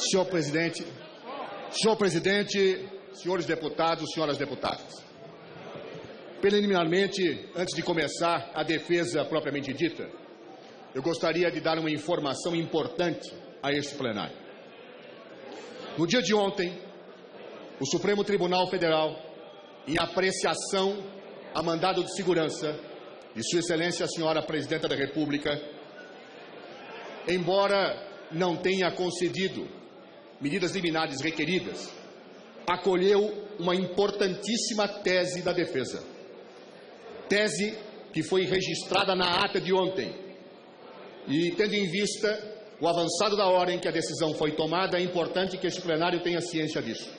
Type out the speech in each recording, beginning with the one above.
Senhor presidente, senhores deputados, senhoras deputadas. Preliminarmente, antes de começar a defesa propriamente dita, eu gostaria de dar uma informação importante a este plenário. No dia de ontem, o Supremo Tribunal Federal, em apreciação a mandado de segurança de Sua Excelência a Senhora Presidenta da República, embora não tenha concedido medidas liminares requeridas, acolheu uma importantíssima tese da defesa. Tese que foi registrada na ata de ontem. E, tendo em vista o avançado da hora em que a decisão foi tomada, é importante que este plenário tenha ciência disso.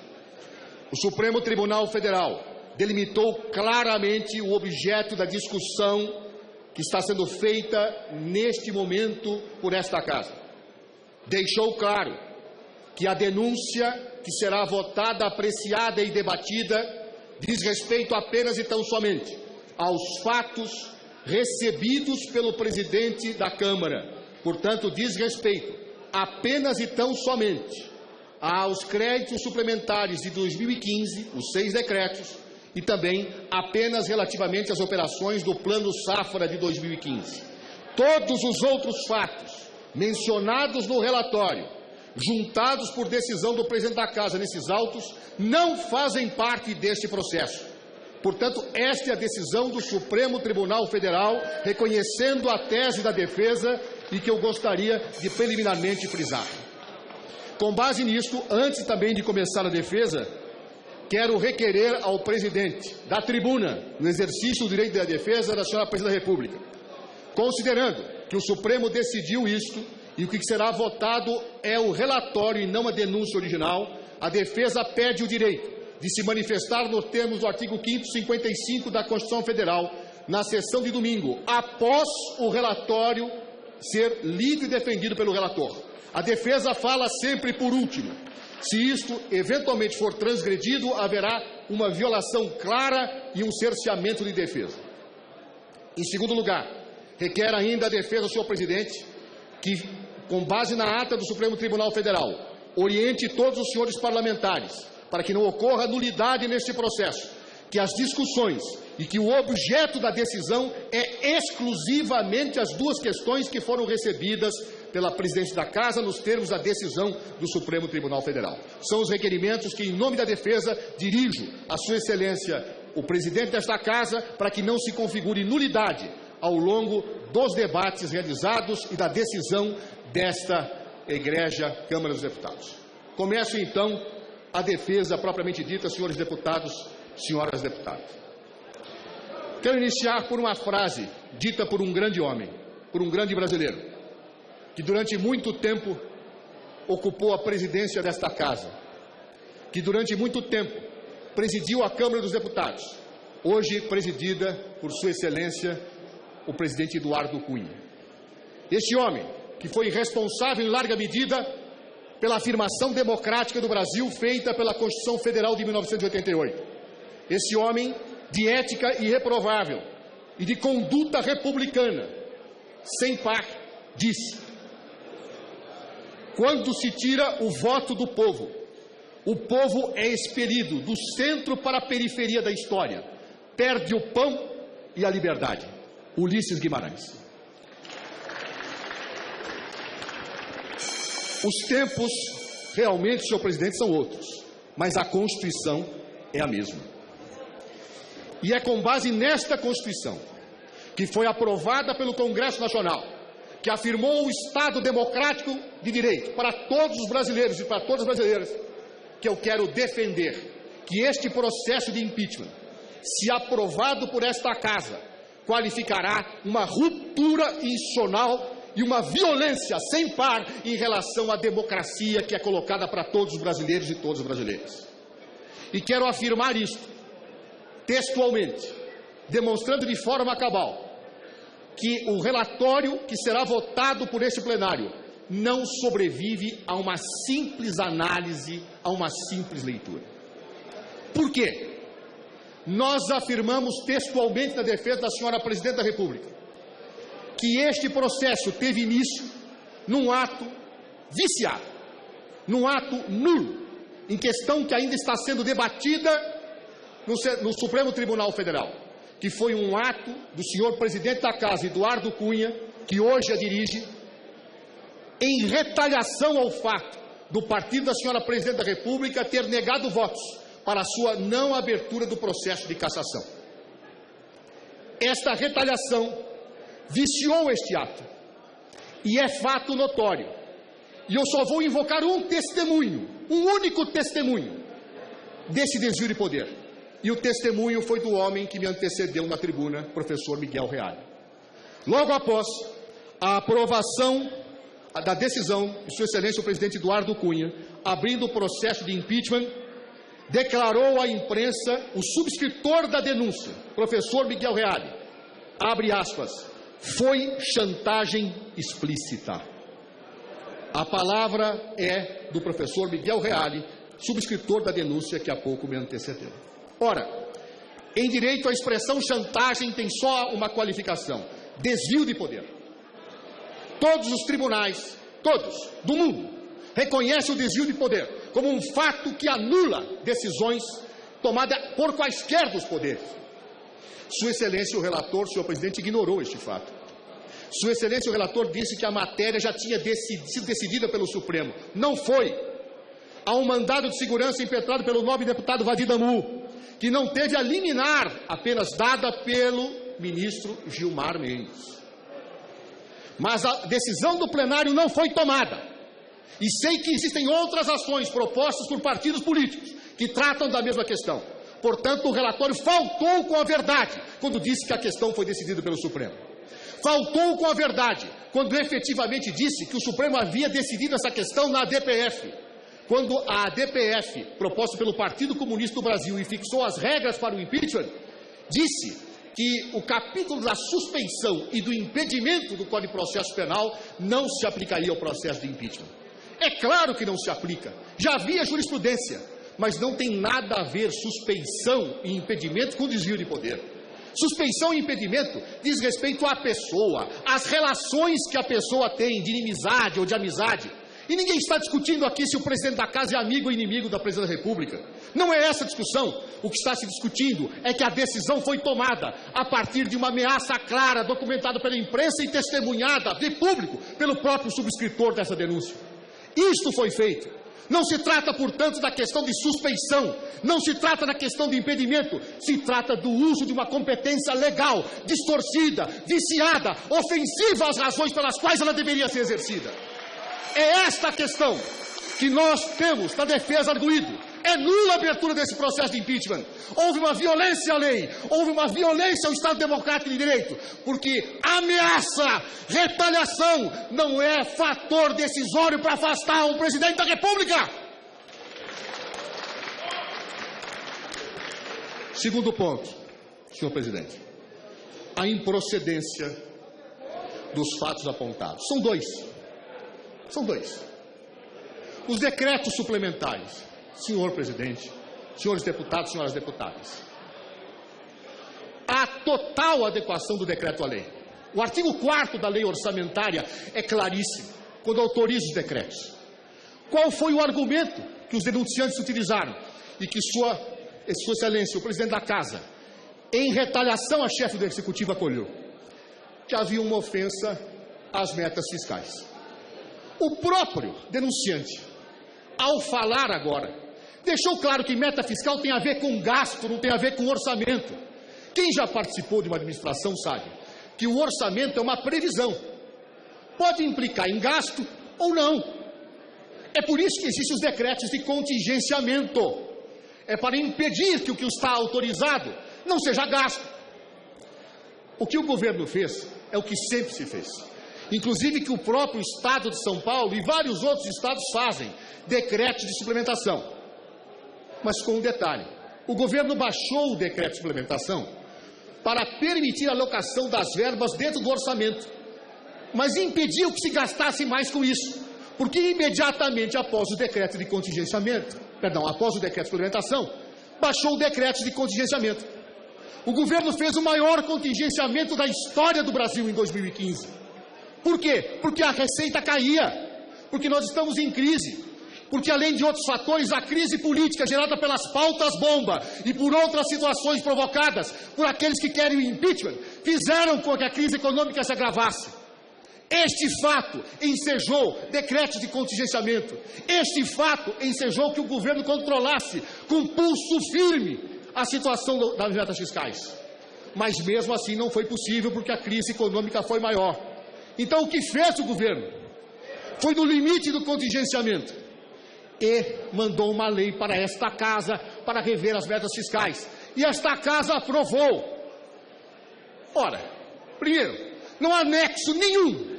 O Supremo Tribunal Federal delimitou claramente o objeto da discussão que está sendo feita neste momento por esta Casa. Deixou claro que a denúncia que será votada, apreciada e debatida diz respeito apenas e tão somente aos fatos recebidos pelo presidente da Câmara. Portanto, diz respeito apenas e tão somente aos créditos suplementares de 2015, os 6 decretos, e também apenas relativamente às operações do Plano Safra de 2015. Todos os outros fatos mencionados no relatório, juntados por decisão do presidente da Casa nesses autos, não fazem parte deste processo. Portanto, esta é a decisão do Supremo Tribunal Federal, reconhecendo a tese da defesa e que eu gostaria de preliminarmente frisar. Com base nisto, antes também de começar a defesa, quero requerer ao presidente da tribuna, no exercício do direito da defesa da senhora Presidenta da República, considerando que o Supremo decidiu isto e o que será votado é o relatório e não a denúncia original, a defesa pede o direito de se manifestar nos termos do artigo 5º, 55 da Constituição Federal, na sessão de domingo, após o relatório ser lido e defendido pelo relator. A defesa fala sempre por último. Se isto eventualmente for transgredido, haverá uma violação clara e um cerceamento de defesa. Em segundo lugar, requer ainda a defesa do senhor presidente que, com base na ata do Supremo Tribunal Federal, oriente todos os senhores parlamentares para que não ocorra nulidade neste processo, que as discussões e que o objeto da decisão é exclusivamente as duas questões que foram recebidas pela presidente da Casa nos termos da decisão do Supremo Tribunal Federal. São os requerimentos que, em nome da defesa, dirijo a Sua Excelência, o presidente desta Casa, para que não se configure nulidade ao longo dos debates realizados e da decisão desta egrégia Câmara dos Deputados. Começo, então, a defesa propriamente dita, senhores deputados, senhoras deputadas. Quero iniciar por uma frase dita por um grande homem, por um grande brasileiro, que durante muito tempo ocupou a presidência desta Casa, que durante muito tempo presidiu a Câmara dos Deputados, hoje presidida por Sua Excelência, o presidente Eduardo Cunha. Este homem, que foi responsável em larga medida pela afirmação democrática do Brasil feita pela Constituição Federal de 1988. Esse homem de ética irreprovável e de conduta republicana, sem par, disse: quando se tira o voto do povo, o povo é expelido do centro para a periferia da história, perde o pão e a liberdade. Ulisses Guimarães. Os tempos, realmente, senhor presidente, são outros, mas a Constituição é a mesma. E é com base nesta Constituição, que foi aprovada pelo Congresso Nacional, que afirmou o Estado democrático de direito para todos os brasileiros e para todas as brasileiras, que eu quero defender que este processo de impeachment, se aprovado por esta Casa, qualificará uma ruptura institucional e uma violência sem par em relação à democracia que é colocada para todos os brasileiros e todas as brasileiras. E quero afirmar isto textualmente, demonstrando de forma cabal que o relatório que será votado por este plenário não sobrevive a uma simples análise, a uma simples leitura. Por quê? Nós afirmamos textualmente na defesa da senhora Presidente da República que este processo teve início num ato viciado, num ato nulo, em questão que ainda está sendo debatida no Supremo Tribunal Federal, que foi um ato do senhor presidente da Casa, Eduardo Cunha, que hoje a dirige, em retaliação ao fato do partido da senhora Presidente da República ter negado votos para a sua não abertura do processo de cassação. Esta retaliação viciou este ato, e é fato notório. E eu só vou invocar um testemunho, um único testemunho desse desvio de poder. E o testemunho foi do homem que me antecedeu na tribuna, professor Miguel Reale. Logo após a aprovação da decisão de Sua Excelência o presidente Eduardo Cunha, abrindo o processo de impeachment, declarou à imprensa o subscritor da denúncia, professor Miguel Reale, abre aspas, foi chantagem explícita. A palavra é do professor Miguel Reale, subscritor da denúncia que há pouco me antecedeu. Ora, em direito a expressão chantagem tem só uma qualificação, desvio de poder. Todos os tribunais, todos, do mundo, reconhecem o desvio de poder como um fato que anula decisões tomadas por quaisquer dos poderes. Sua Excelência, o relator, senhor presidente, ignorou este fato. Sua Excelência, o relator, disse que a matéria já tinha sido decidida pelo Supremo. Não foi. Há um mandado de segurança impetrado pelo nobre deputado Vadir Damu, que não teve a liminar apenas dada pelo ministro Gilmar Mendes. Mas a decisão do plenário não foi tomada. E sei que existem outras ações propostas por partidos políticos que tratam da mesma questão. Portanto, o relatório faltou com a verdade quando disse que a questão foi decidida pelo Supremo. Faltou com a verdade quando efetivamente disse que o Supremo havia decidido essa questão na ADPF. Quando a ADPF, proposta pelo Partido Comunista do Brasil e fixou as regras para o impeachment, disse que o capítulo da suspeição e do impedimento do Código de Processo Penal não se aplicaria ao processo de impeachment. É claro que não se aplica. Já havia jurisprudência, mas não tem nada a ver suspeição e impedimento com desvio de poder. Suspeição e impedimento diz respeito à pessoa, às relações que a pessoa tem de inimizade ou de amizade. E ninguém está discutindo aqui se o presidente da Casa é amigo ou inimigo da Presidente da República. Não é essa a discussão. O que está se discutindo é que a decisão foi tomada a partir de uma ameaça clara, documentada pela imprensa e testemunhada de público pelo próprio subscritor dessa denúncia. Isto foi feito. Não se trata, portanto, da questão de suspeição, não se trata da questão de impedimento, se trata do uso de uma competência legal, distorcida, viciada, ofensiva às razões pelas quais ela deveria ser exercida. É esta a questão que nós temos na defesa arguído. É nula a abertura desse processo de impeachment. Houve uma violência à lei, houve uma violência ao Estado Democrático de Direito, porque ameaça, retaliação não é fator decisório para afastar um presidente da República. Segundo ponto, senhor presidente, a improcedência dos fatos apontados. São dois. Os decretos suplementares. Senhor presidente, senhores deputados, senhoras deputadas, a total adequação do decreto à lei. O artigo 4º da lei orçamentária é claríssimo quando autoriza os decretos. Qual foi o argumento que os denunciantes utilizaram e que Sua Excelência, o presidente da Casa, em retaliação à chefe do Executivo, acolheu? Que havia uma ofensa às metas fiscais. O próprio denunciante, ao falar agora, deixou claro que meta fiscal tem a ver com gasto, não tem a ver com orçamento. Quem já participou de uma administração sabe que o orçamento é uma previsão. Pode implicar em gasto ou não. É por isso que existem os decretos de contingenciamento. É para impedir que o que está autorizado não seja gasto. O que o governo fez é o que sempre se fez. Inclusive que o próprio Estado de São Paulo e vários outros estados fazem decretos de suplementação. Mas com um detalhe, o governo baixou o decreto de suplementação para permitir a alocação das verbas dentro do orçamento, mas impediu que se gastasse mais com isso, porque imediatamente após o decreto de contingenciamento, após o decreto de suplementação, baixou o decreto de contingenciamento. O governo fez o maior contingenciamento da história do Brasil em 2015. Por quê? Porque a receita caía, porque nós estamos em crise. porque além de outros fatores, a crise política gerada pelas pautas-bomba e por outras situações provocadas por aqueles que querem o impeachment, fizeram com que a crise econômica se agravasse. Este fato ensejou decretos de contingenciamento. Este fato ensejou que o governo controlasse com pulso firme a situação das metas fiscais. Mas mesmo assim não foi possível porque a crise econômica foi maior. Então o que fez o governo? Foi no limite do contingenciamento e mandou uma lei para esta casa para rever as metas fiscais. E esta casa aprovou. Ora, primeiro, não há nexo nenhum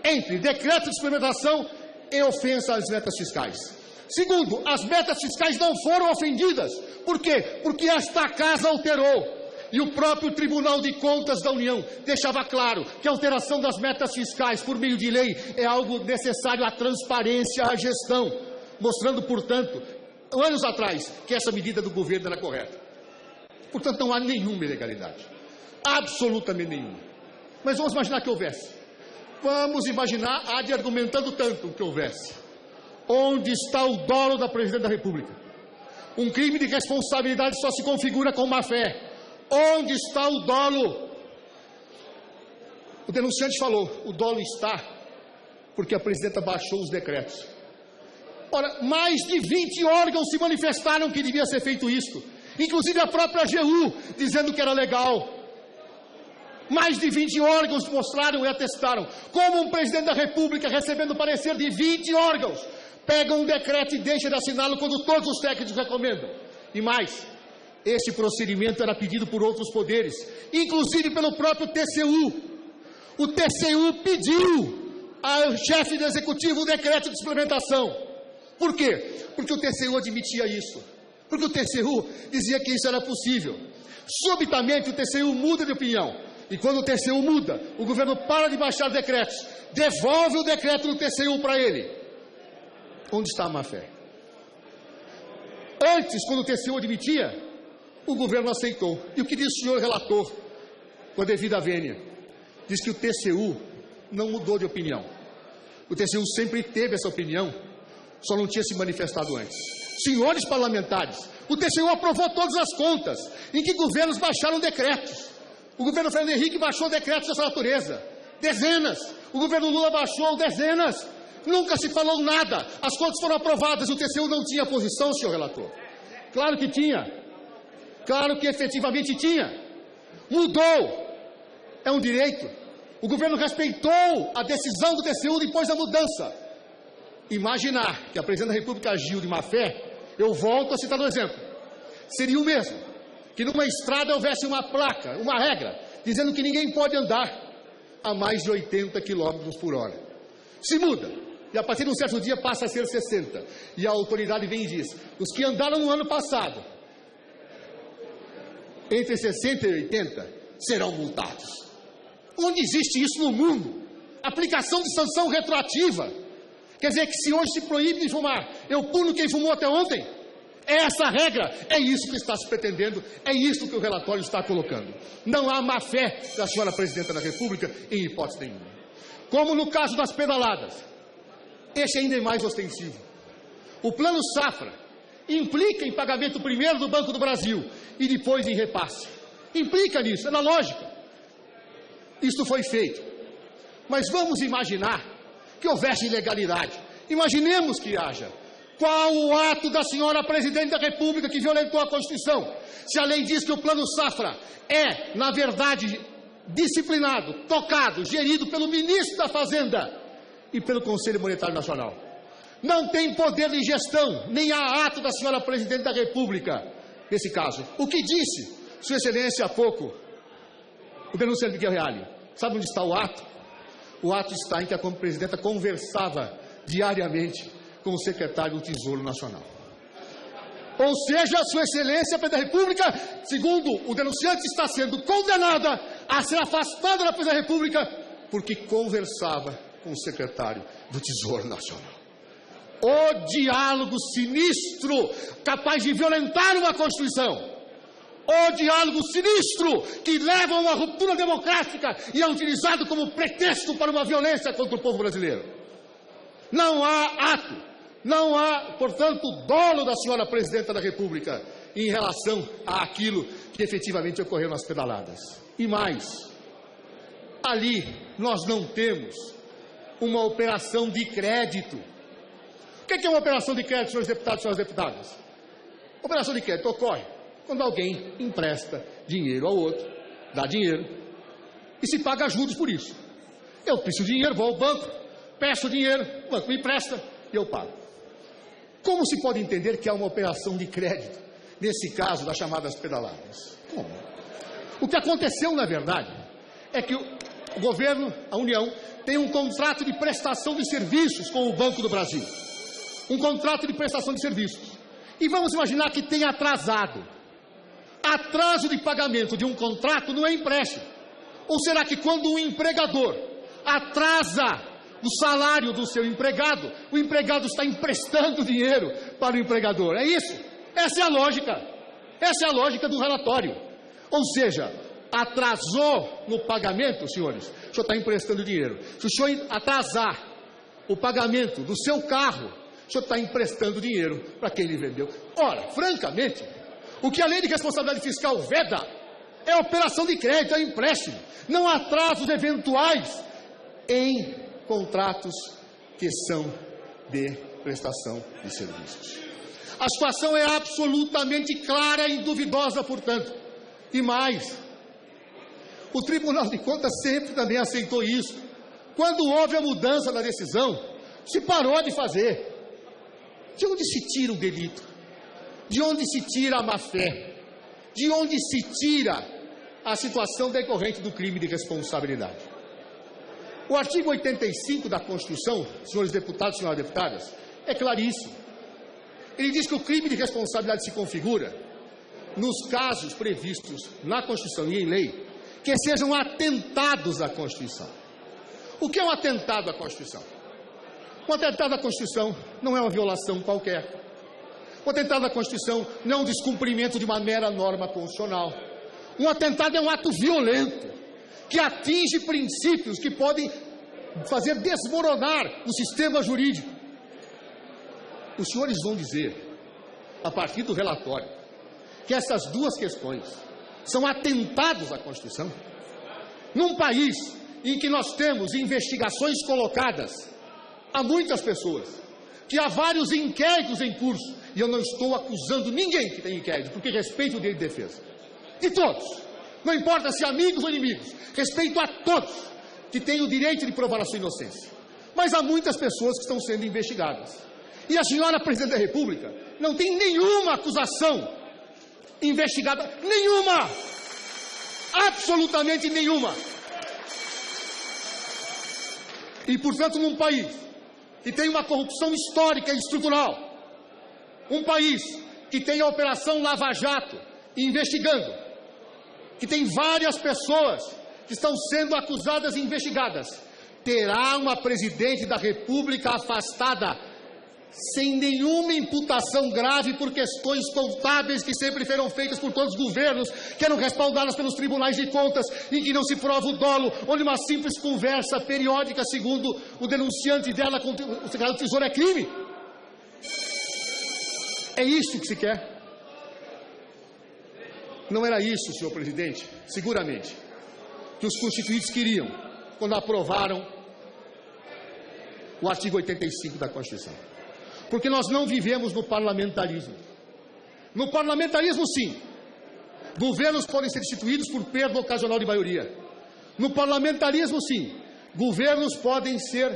entre decreto de suplementação e ofensa às metas fiscais. Segundo, as metas fiscais não foram ofendidas. Por quê? Porque esta casa alterou. E o próprio Tribunal de Contas da União deixava claro que a alteração das metas fiscais por meio de lei é algo necessário à transparência, à gestão, mostrando, portanto, anos atrás, que essa medida do governo era correta. Portanto, não há nenhuma ilegalidade. Absolutamente nenhuma. Mas vamos imaginar que houvesse. Vamos imaginar, argumentando tanto que houvesse. Onde está o dolo da Presidente da República? Um crime de responsabilidade só se configura com má-fé. Onde está o dolo? O denunciante falou, o dolo está porque a Presidenta baixou os decretos. Ora, mais de 20 órgãos se manifestaram que devia ser feito isso. Inclusive a própria AGU, dizendo que era legal. Mais de 20 órgãos mostraram e atestaram. Como um Presidente da República, recebendo parecer de 20 órgãos, pega um decreto e deixa de assiná-lo quando todos os técnicos recomendam. E mais, este procedimento era pedido por outros poderes, inclusive pelo próprio TCU. O TCU pediu ao chefe do Executivo o decreto de suplementação. Por quê? Porque o TCU admitia isso. Porque o TCU dizia que isso era possível. Subitamente o TCU muda de opinião. E quando o TCU muda, o governo para de baixar decretos, devolve o decreto do TCU para ele. Onde está a má-fé? Antes, quando o TCU admitia, o governo aceitou. E o que diz o senhor relator, com a devida vênia? Diz que o TCU não mudou de opinião. O TCU sempre teve essa opinião, só não tinha se manifestado antes. Senhores parlamentares, o TCU aprovou todas as contas em que governos baixaram decretos. O governo Fernando Henrique baixou decretos dessa natureza. Dezenas. O governo Lula baixou dezenas. Nunca se falou nada. As contas foram aprovadas. O TCU não tinha posição, senhor relator. Claro que tinha. Claro que efetivamente tinha. Mudou. É um direito. O governo respeitou a decisão do TCU depois da mudança. Imaginar que a Presidente da República agiu de má-fé, eu volto a citar um exemplo. Seria o mesmo que numa estrada houvesse uma placa, uma regra, dizendo que ninguém pode andar a mais de 80 km por hora. Se muda, e a partir de um certo dia passa a ser 60. E a autoridade vem e diz, os que andaram no ano passado, entre 60 e 80, serão multados. Onde existe isso no mundo? Aplicação de sanção retroativa. Quer dizer que se hoje se proíbe de fumar, eu pulo quem fumou até ontem? É essa a regra, é isso que está se pretendendo, é isso que o relatório está colocando. Não há má-fé da senhora Presidenta da República em hipótese nenhuma. Como no caso das pedaladas, esse ainda é mais ostensivo. O Plano Safra implica em pagamento primeiro do Banco do Brasil e depois em repasse. Implica nisso, é na lógica. Isto foi feito. Mas vamos imaginar que houvesse ilegalidade. Imaginemos que haja. Qual o ato da senhora Presidente da República que violentou a Constituição? Se a lei diz que o Plano Safra é, na verdade, disciplinado, tocado, gerido pelo Ministro da Fazenda e pelo Conselho Monetário Nacional. Não tem poder de gestão, nem há ato da senhora Presidente da República nesse caso. O que disse Sua Excelência há pouco, o denunciante Miguel Reale? Sabe onde está o ato? O ato está em que a Presidenta conversava diariamente com o secretário do Tesouro Nacional. Ou seja, Sua Excelência, a Presidente da República, segundo o denunciante, está sendo condenada a ser afastada da Presidência da República porque conversava com o secretário do Tesouro Nacional. O diálogo sinistro, capaz de violentar uma Constituição. O diálogo sinistro que leva a uma ruptura democrática e é utilizado como pretexto para uma violência contra o povo brasileiro. Não há ato Não há, portanto, dolo da senhora Presidenta da República em relação àquilo que efetivamente ocorreu nas pedaladas. E mais, ali nós não temos uma operação de crédito. O que é uma operação de crédito, senhores deputados e senhoras deputadas? Operação de crédito ocorre quando alguém empresta dinheiro ao outro, dá dinheiro, e se paga juros por isso. Eu preciso de dinheiro, vou ao banco, peço dinheiro, o banco me empresta e eu pago. Como se pode entender que há uma operação de crédito, nesse caso das chamadas pedaladas? Como? O que aconteceu, na verdade, é que o governo, a União, tem um contrato de prestação de serviços com o Banco do Brasil. Um contrato de prestação de serviços. E vamos imaginar que tenha atrasado. Atraso de pagamento de um contrato não é empréstimo. Ou será que quando um empregador atrasa o salário do seu empregado, o empregado está emprestando dinheiro para o empregador? É isso? Essa é a lógica. Essa é a lógica do relatório. Ou seja, atrasou no pagamento, senhores, o senhor está emprestando dinheiro. Se o senhor atrasar o pagamento do seu carro, o senhor está emprestando dinheiro para quem lhe vendeu. Ora, francamente, o que a lei de responsabilidade fiscal veda é operação de crédito, é empréstimo, não atrasos eventuais em contratos que são de prestação de serviços. A situação é absolutamente clara e duvidosa, portanto. E mais, o Tribunal de Contas sempre também aceitou isso. Quando houve a mudança da decisão, se parou de fazer. De onde se tira o delito? De onde se tira a má-fé? De onde se tira a situação decorrente do crime de responsabilidade? O artigo 85 da Constituição, senhores deputados e senhoras deputadas, é claríssimo. Ele diz que o crime de responsabilidade se configura nos casos previstos na Constituição e em lei que sejam atentados à Constituição. O que é um atentado à Constituição? Um atentado à Constituição não é uma violação qualquer. Um atentado à Constituição não é um descumprimento de uma mera norma constitucional. Um atentado é um ato violento que atinge princípios que podem fazer desmoronar o sistema jurídico. Os senhores vão dizer, a partir do relatório, que essas duas questões são atentados à Constituição? Num país em que nós temos investigações colocadas a muitas pessoas, que há vários inquéritos em curso, e eu não estou acusando ninguém que tem inquérito, porque respeito o direito de defesa. De todos. Não importa se amigos ou inimigos. Respeito a todos que têm o direito de provar a sua inocência. Mas há muitas pessoas que estão sendo investigadas. E a senhora Presidente da República não tem nenhuma acusação investigada. Nenhuma! Absolutamente nenhuma! E, portanto, num país que tem uma corrupção histórica e estrutural, um país que tem a Operação Lava Jato investigando, que tem várias pessoas que estão sendo acusadas e investigadas, terá uma Presidente da República afastada sem nenhuma imputação grave por questões contábeis que sempre foram feitas por todos os governos, que eram respaldadas pelos tribunais de contas e que não se prova o dolo, onde uma simples conversa periódica, segundo o denunciante dela com o secretário do Tesouro, é crime. É isso que se quer? Não era isso, senhor presidente, seguramente, que os constituintes queriam quando aprovaram o artigo 85 da Constituição. Porque nós não vivemos no parlamentarismo. No parlamentarismo, sim, governos podem ser instituídos por perda ocasional de maioria. No parlamentarismo, sim, governos podem ser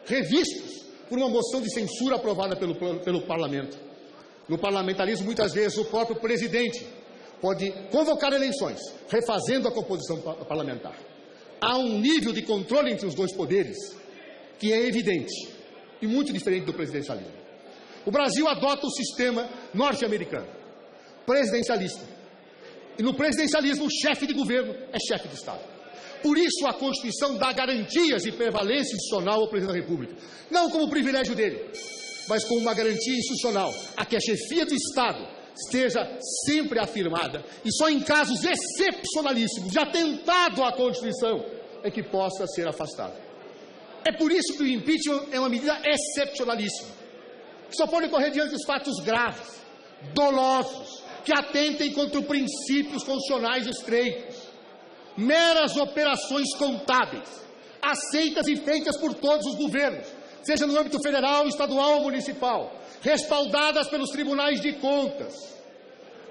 revistos por uma moção de censura aprovada pelo parlamento. No parlamentarismo, muitas vezes, o próprio presidente pode convocar eleições, refazendo a composição parlamentar. Há um nível de controle entre os dois poderes que é evidente e muito diferente do presidencialismo. O Brasil adota o sistema norte-americano, presidencialista. E no presidencialismo, o chefe de governo é chefe de Estado. Por isso, a Constituição dá garantias de prevalência institucional ao presidente da República. Não como privilégio dele, mas como uma garantia institucional a que a chefia do Estado esteja sempre afirmada e só em casos excepcionalíssimos de atentado à Constituição é que possa ser afastado. É por isso que o impeachment é uma medida excepcionalíssima. que só podem correr diante dos fatos graves, dolosos, que atentem contra os princípios constitucionais estreitos. Meras operações contábeis, aceitas e feitas por todos os governos, seja no âmbito federal, estadual ou municipal, respaldadas pelos tribunais de contas,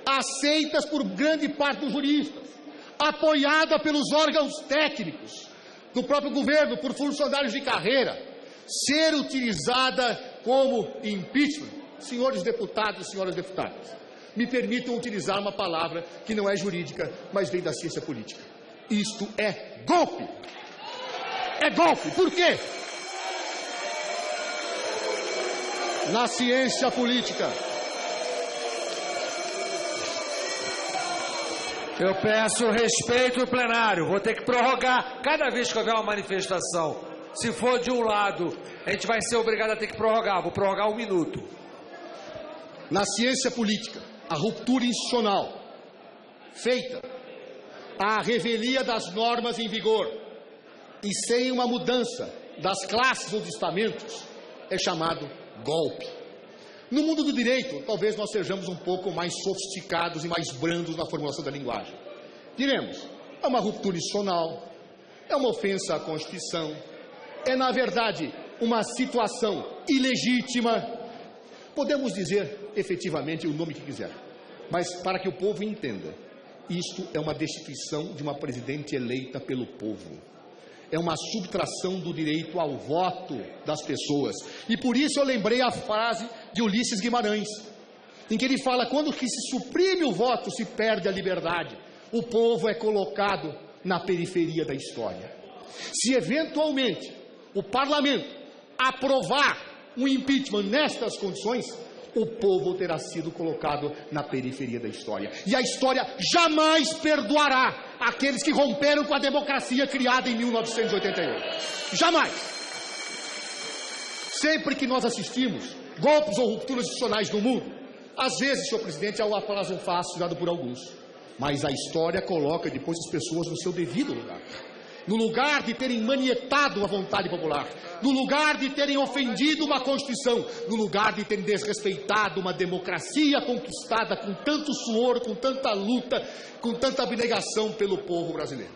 aceitas por grande parte dos juristas, apoiada pelos órgãos técnicos do próprio governo, por funcionários de carreira, ser utilizada como impeachment. Senhores deputados e senhoras deputadas, me permitam utilizar uma palavra que não é jurídica, mas vem da ciência política. Isto é golpe. É golpe. Por quê? Na ciência política, eu peço respeito ao plenário. Vou ter que prorrogar cada vez que houver uma manifestação. Se for de um lado, a gente vai ser obrigado a ter que prorrogar. Vou prorrogar 1 minuto. Na ciência política, a ruptura institucional feita à revelia das normas em vigor e sem uma mudança das classes ou dos estamentos é chamado golpe. No mundo do direito, talvez nós sejamos um pouco mais sofisticados e mais brandos na formulação da linguagem. Diremos, é uma ruptura institucional, é uma ofensa à Constituição, é, na verdade, uma situação ilegítima. Podemos dizer, efetivamente, o nome que quiser. Mas, para que o povo entenda, isto é uma destituição de uma presidente eleita pelo povo. É uma subtração do direito ao voto das pessoas. E por isso eu lembrei a frase de Ulisses Guimarães, em que ele fala, quando que se suprime o voto, se perde a liberdade. O povo é colocado na periferia da história. Se eventualmente o parlamento aprovar um impeachment nestas condições, o povo terá sido colocado na periferia da história. E a história jamais perdoará aqueles que romperam com a democracia criada em 1988. Jamais! Sempre que nós assistimos golpes ou rupturas institucionais no mundo, às vezes, senhor presidente, é o aplauso fácil dado por alguns. Mas a história coloca depois as pessoas no seu devido lugar. No lugar de terem manietado a vontade popular, no lugar de terem ofendido uma Constituição, no lugar de terem desrespeitado uma democracia conquistada com tanto suor, com tanta luta, com tanta abnegação pelo povo brasileiro.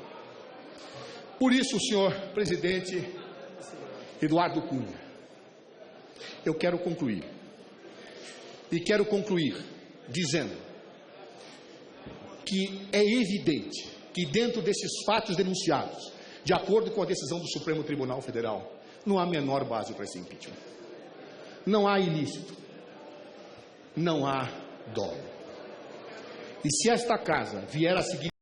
Por isso, senhor presidente Eduardo Cunha, eu quero concluir. E quero concluir dizendo que é evidente que dentro desses fatos denunciados, de acordo com a decisão do Supremo Tribunal Federal, não há a menor base para esse impeachment. Não há ilícito. Não há dolo. E se esta casa vier a seguir